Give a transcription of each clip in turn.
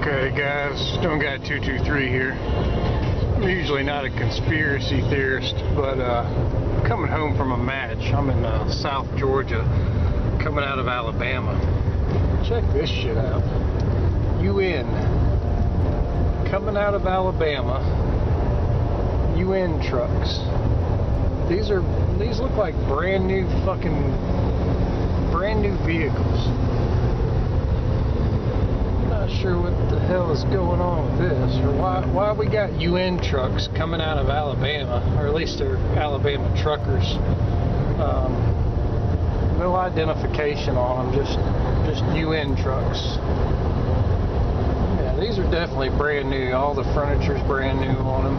Okay guys, Stone Guy 223 here. I'm usually not a conspiracy theorist, but coming home from a match. I'm in South Georgia, coming out of Alabama. Check this shit out. UN. Coming out of Alabama. UN trucks. These look like brand new vehicles. Sure what the hell is going on with this, or why we got UN trucks coming out of Alabama, or at least they're Alabama truckers. No identification on them, just UN trucks. Yeah, these are definitely brand new. All the furniture's brand new on them.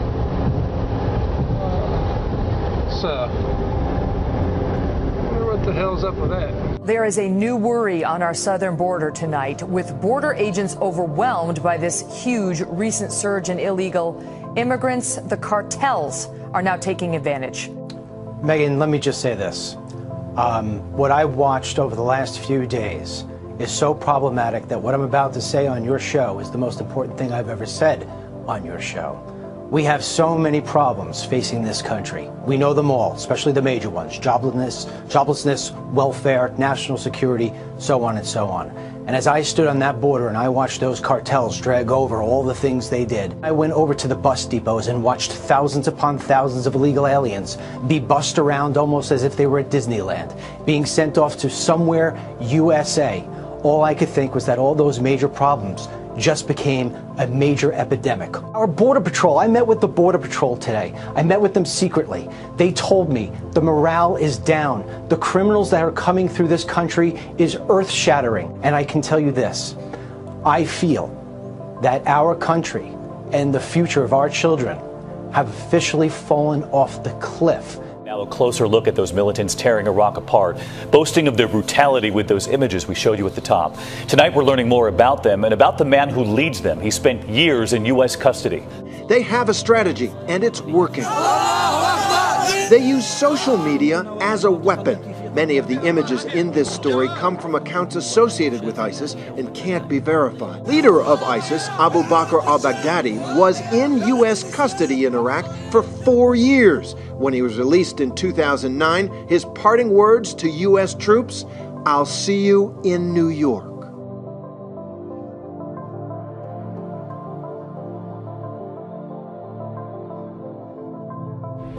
I wonder what the hell's up with that. There is a new worry on our southern border tonight, with border agents overwhelmed by this huge recent surge in illegal immigrants. The cartels are now taking advantage. Megan, let me just say this. What I've watched over the last few days is so problematic that what I'm about to say on your show is the most important thing I've ever said on your show. We have so many problems facing this country. We know them all, especially the major ones: joblessness, welfare, national security, so on and so on. And as I stood on that border and I watched those cartels drag over all the things they did, I went over to the bus depots and watched thousands upon thousands of illegal aliens be bussed around almost as if they were at Disneyland, being sent off to somewhere USA. All I could think was that all those major problems just became a major epidemic. Our Border Patrol, I met with the Border Patrol today. I met with them secretly. They told me the morale is down. The criminals that are coming through this country is earth-shattering. And I can tell you this, I feel that our country and the future of our children have officially fallen off the cliff. Now a closer look at those militants tearing Iraq apart, boasting of their brutality with those images we showed you at the top. Tonight we're learning more about them and about the man who leads them. He spent years in U.S. custody. They have a strategy, and it's working. They use social media as a weapon. Many of the images in this story come from accounts associated with ISIS and can't be verified. Leader of ISIS, Abu Bakr al-Baghdadi, was in U.S. custody in Iraq for 4 years. When he was released in 2009, his parting words to U.S. troops: "I'll see you in New York."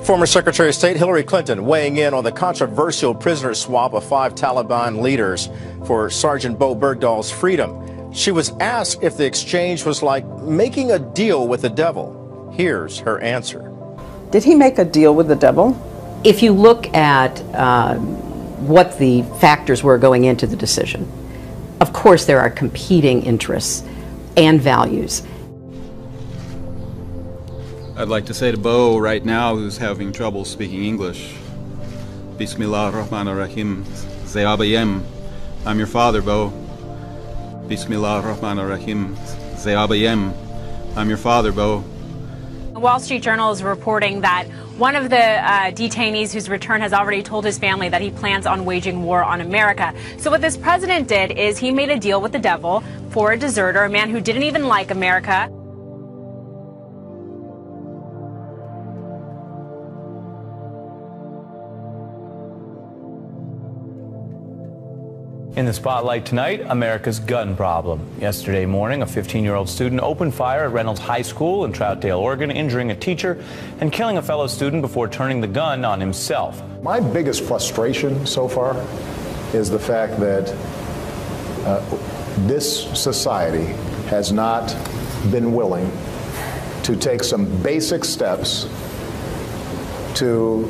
Former Secretary of State Hillary Clinton weighing in on the controversial prisoner swap of 5 Taliban leaders for Sergeant Bo Bergdahl's freedom. She was asked if the exchange was like making a deal with the devil. Here's her answer. Did he make a deal with the devil? If you look at what the factors were going into the decision, of course there are competing interests and values. I'd like to say to Bo right now, who's having trouble speaking English, Bismillah ar-Rahman ar-Rahim, Zayabayem. I'm your father, Bo. Bismillah ar-Rahman ar-Rahim, Zayabayem. I'm your father, Bo. The Wall Street Journal is reporting that one of the detainees whose return has already told his family that he plans on waging war on America. So what this president did is he made a deal with the devil for a deserter, a man who didn't even like America. In the spotlight tonight, America's gun problem. Yesterday morning, a 15-year-old student opened fire at Reynolds High School in Troutdale, Oregon, injuring a teacher and killing a fellow student before turning the gun on himself. My biggest frustration so far is the fact that this society has not been willing to take some basic steps to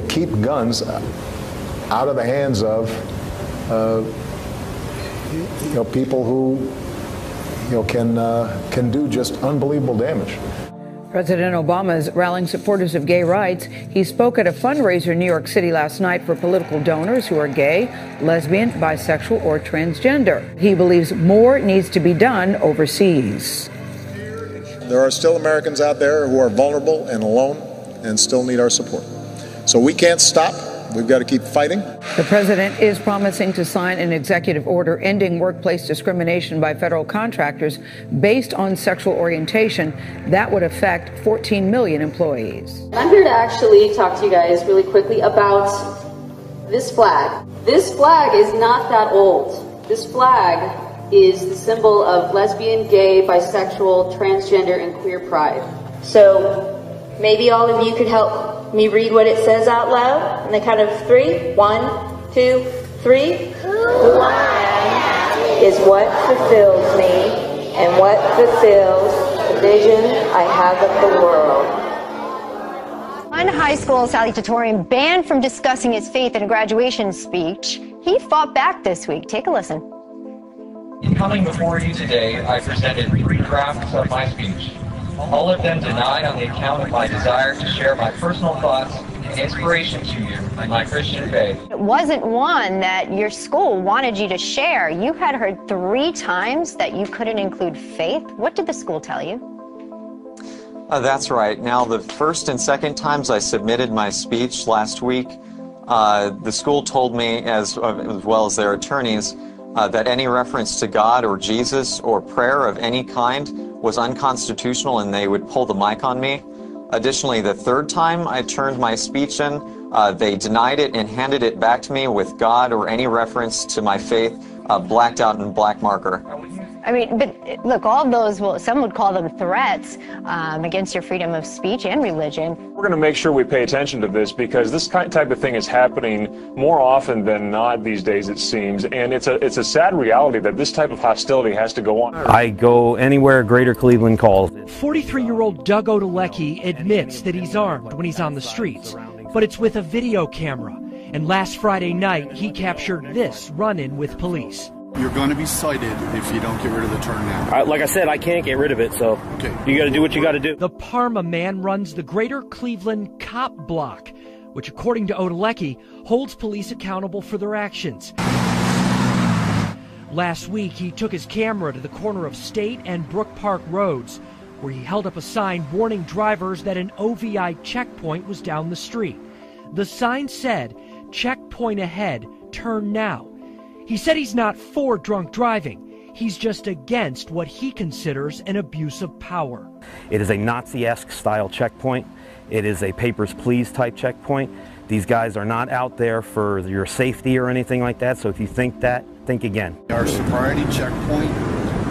keep guns out of the hands of people who can do just unbelievable damage. President Obama is rallying supporters of gay rights. He spoke at a fundraiser in New York City last night for political donors who are gay, lesbian, bisexual, or transgender. He believes more needs to be done overseas. There are still Americans out there who are vulnerable and alone and still need our support. So we can't stop We've got to keep fighting. The president is promising to sign an executive order ending workplace discrimination by federal contractors based on sexual orientation. That would affect 14 million employees. I'm here to actually talk to you guys really quickly about this flag. This flag is not that old. This flag is the symbol of lesbian, gay, bisexual, transgender, and queer pride. So maybe all of you could help me read what it says out loud on the count of 3. 1, 2, 3. Who I am is what fulfills me, and what fulfills the vision I have of the world. One high school salutatorian banned from discussing his faith in a graduation speech. He fought back this week. Take a listen. In coming before you today, I presented 3 drafts of my speech. All of them denied on the account of my desire to share my personal thoughts and inspiration to you in my Christian faith. It wasn't one that your school wanted you to share. You had heard 3 times that you couldn't include faith. What did the school tell you? That's right. Now, the first and second times I submitted my speech last week, the school told me, as well as their attorneys, that any reference to God or Jesus or prayer of any kind was unconstitutional and they would pull the mic on me. Additionally, the third time I turned my speech in, they denied it and handed it back to me with God or any reference to my faith blacked out in black marker. I mean, but look, all of those, well, some would call them threats against your freedom of speech and religion. We're going to make sure we pay attention to this because this type of thing is happening more often than not these days, it seems. And it's a sad reality that this type of hostility has to go on. I go anywhere Greater Cleveland calls. 43-year-old Doug Odalecki admits that he's armed when he's on the streets, but it's with a video camera. And last Friday night, he captured this run-in with police. You're going to be cited if you don't get rid of the turn now. Like I said, I can't get rid of it, so you got to do what you got to do. The Parma man runs the Greater Cleveland Cop Block, which, according to Odalecki, holds police accountable for their actions. Last week, he took his camera to the corner of State and Brook Park Roads, where he held up a sign warning drivers that an OVI checkpoint was down the street. The sign said, "Checkpoint ahead, turn now." He said he's not for drunk driving. He's just against what he considers an abuse of power. It is a Nazi-esque style checkpoint. It is a papers, please type checkpoint. These guys are not out there for your safety or anything like that, so if you think that, think again. Our sobriety checkpoint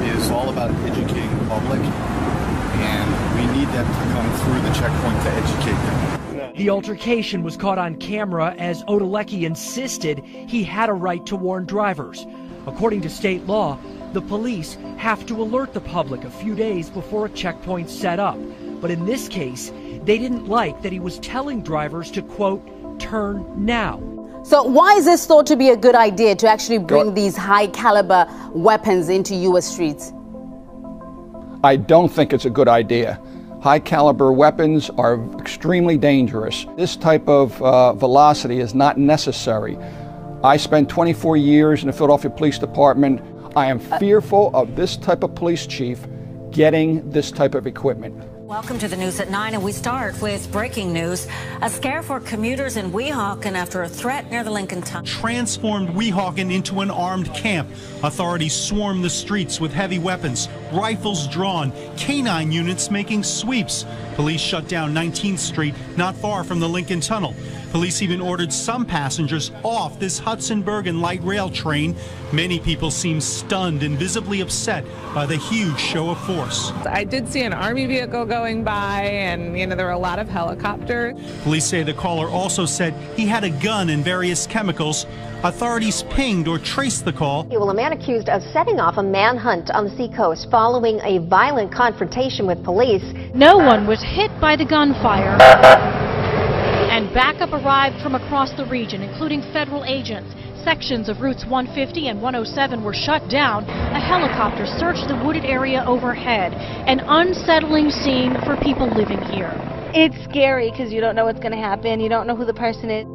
is all about educating the public, and we need them to come through the checkpoint to educate them. The altercation was caught on camera as Odalecki insisted he had a right to warn drivers. According to state law, the police have to alert the public a few days before a checkpoint's set up. But in this case, they didn't like that he was telling drivers to, quote, turn now. So why is this thought to be a good idea to actually bring these high caliber weapons into U.S. streets? I don't think it's a good idea. High caliber weapons are extremely dangerous. This type of velocity is not necessary. I spent 24 years in the Philadelphia Police Department. I am fearful of this type of police chief getting this type of equipment. Welcome to the news at 9, and we start with breaking news. A scare for commuters in Weehawken after a threat near the Lincoln Tunnel. Transformed Weehawken into an armed camp. Authorities swarm the streets with heavy weapons, rifles drawn, canine units making sweeps. Police shut down 19th Street, not far from the Lincoln Tunnel. Police even ordered some passengers off this Hudson Bergen light rail train. Many people seem stunned and visibly upset by the huge show of force. I did see an Army vehicle going by, and there were a lot of helicopters. Police say the caller also said he had a gun and various chemicals. Authorities pinged or traced the call. Well, a man accused of setting off a manhunt on the seacoast following a violent confrontation with police. No one was hit by the gunfire. And backup arrived from across the region, including federal agents. Sections of routes 150 and 107 were shut down. A helicopter searched the wooded area overhead. An unsettling scene for people living here. It's scary because you don't know what's going to happen. You don't know who the person is.